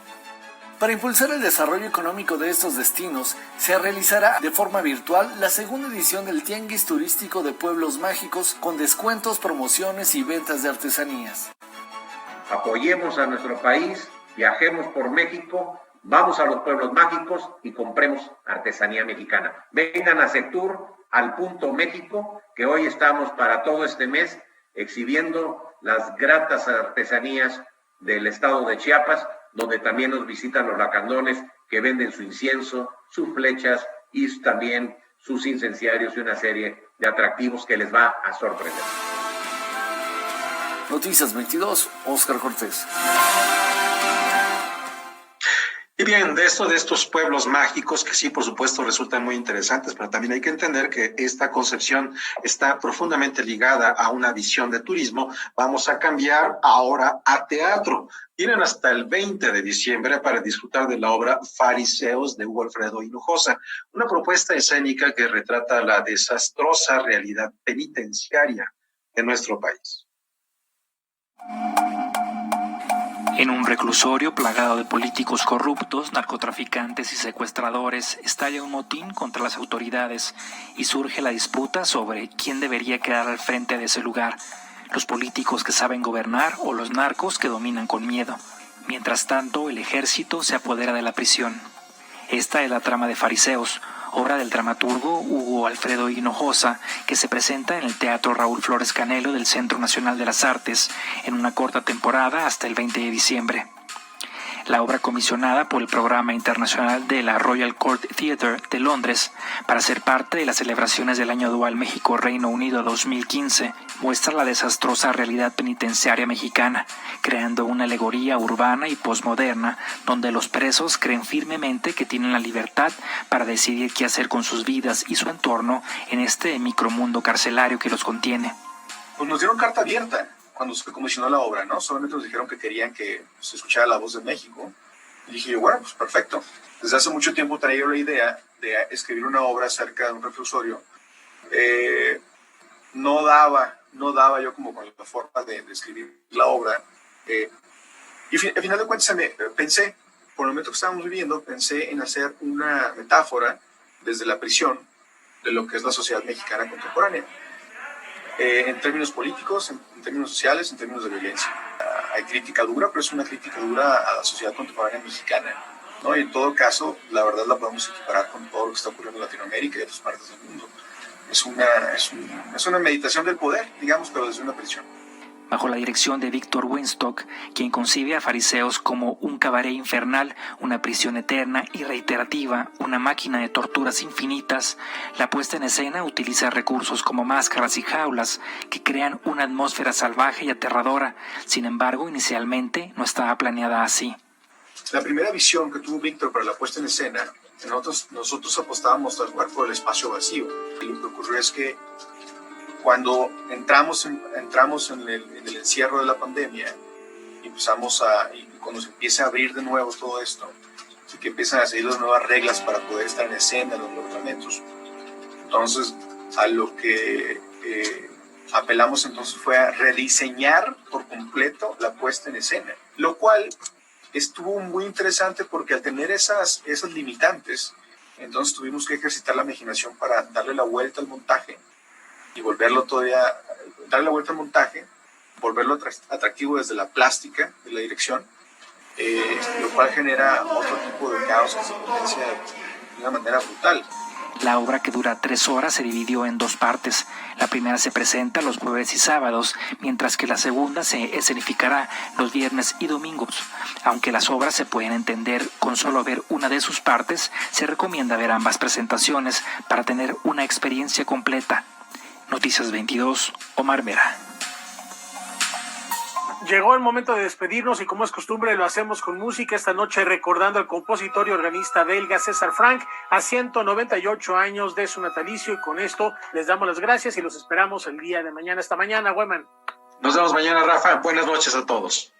Para impulsar el desarrollo económico de estos destinos, se realizará de forma virtual la segunda edición del Tianguis Turístico de Pueblos Mágicos con descuentos, promociones y ventas de artesanías. Apoyemos a nuestro país, viajemos por México, vamos a los pueblos mágicos y compremos artesanía mexicana. Vengan a Sectur, al Punto México, que hoy estamos para todo este mes exhibiendo las gratas artesanías del estado de Chiapas, donde también nos visitan los lacandones que venden su incienso, sus flechas y también sus incenciarios y una serie de atractivos que les va a sorprender. Noticias 22, Óscar Cortés. Y bien, de estos pueblos mágicos, que sí, por supuesto, resultan muy interesantes, pero también hay que entender que esta concepción está profundamente ligada a una visión de turismo. Vamos a cambiar ahora a teatro. Tienen hasta el 20 de diciembre para disfrutar de la obra Fariseos de Hugo Alfredo Hinojosa, una propuesta escénica que retrata la desastrosa realidad penitenciaria de nuestro país. En un reclusorio plagado de políticos corruptos, narcotraficantes y secuestradores, estalla un motín contra las autoridades y surge la disputa sobre quién debería quedar al frente de ese lugar, los políticos que saben gobernar o los narcos que dominan con miedo. Mientras tanto, el ejército se apodera de la prisión. Esta es la trama de Fariseos, obra del dramaturgo Hugo Alfredo Hinojosa, que se presenta en el Teatro Raúl Flores Canelo del Centro Nacional de las Artes en una corta temporada hasta el 20 de diciembre. La obra, comisionada por el Programa Internacional de la Royal Court Theatre de Londres para ser parte de las celebraciones del Año Dual México-Reino Unido 2015, muestra la desastrosa realidad penitenciaria mexicana, creando una alegoría urbana y posmoderna donde los presos creen firmemente que tienen la libertad para decidir qué hacer con sus vidas y su entorno en este micromundo carcelario que los contiene. Pues nos dieron carta abierta cuando se comisionó la obra, ¿no? Solamente nos dijeron que querían que se escuchara la voz de México. Y dije yo, bueno, pues perfecto. Desde hace mucho tiempo traía la idea de escribir una obra acerca de un reclusorio. No daba yo como con la forma de escribir la obra. Y al final de cuentas pensé, por el momento que estábamos viviendo, pensé en hacer una metáfora desde la prisión de lo que es la sociedad mexicana contemporánea. En términos políticos, en términos sociales, en términos de violencia. Hay crítica dura, pero es una crítica dura a la sociedad contemporánea mexicana, ¿no? Y en todo caso, la verdad la podemos equiparar con todo lo que está ocurriendo en Latinoamérica y en otras partes del mundo. Es una meditación del poder, digamos, pero desde una prisión. bajo la dirección de Víctor Winstock, quien concibe a Fariseos como un cabaret infernal, una prisión eterna y reiterativa, una máquina de torturas infinitas. La puesta en escena utiliza recursos como máscaras y jaulas que crean una atmósfera salvaje y aterradora. Sin embargo, inicialmente no estaba planeada así. La primera visión que tuvo Víctor para la puesta en escena, nosotros apostábamos al cuerpo del espacio vacío. Y lo que ocurrió es que cuando entramos en el encierro de la pandemia y cuando se empieza a abrir de nuevo todo esto, y que empiezan a salir las nuevas reglas para poder estar en escena en los departamentos, entonces a lo que apelamos entonces fue a rediseñar por completo la puesta en escena, lo cual estuvo muy interesante porque al tener esas limitantes, entonces tuvimos que ejercitar la imaginación para darle la vuelta al montaje y volverlo atractivo desde la plástica de la dirección, lo cual genera otro tipo de caos que se potencia de una manera brutal. La obra, que dura 3 horas, se dividió en 2 partes. La primera se presenta los jueves y sábados, mientras que la segunda se escenificará los viernes y domingos. Aunque las obras se pueden entender con solo ver una de sus partes, se recomienda ver ambas presentaciones para tener una experiencia completa. Noticias 22, Omar Vera. Llegó el momento de despedirnos y, como es costumbre, lo hacemos con música. Esta noche recordando al compositor y organista belga César Franck a 198 años de su natalicio, y con esto les damos las gracias y los esperamos el día de mañana. Hasta mañana, Weman. Nos vemos mañana, Rafa. Buenas noches a todos.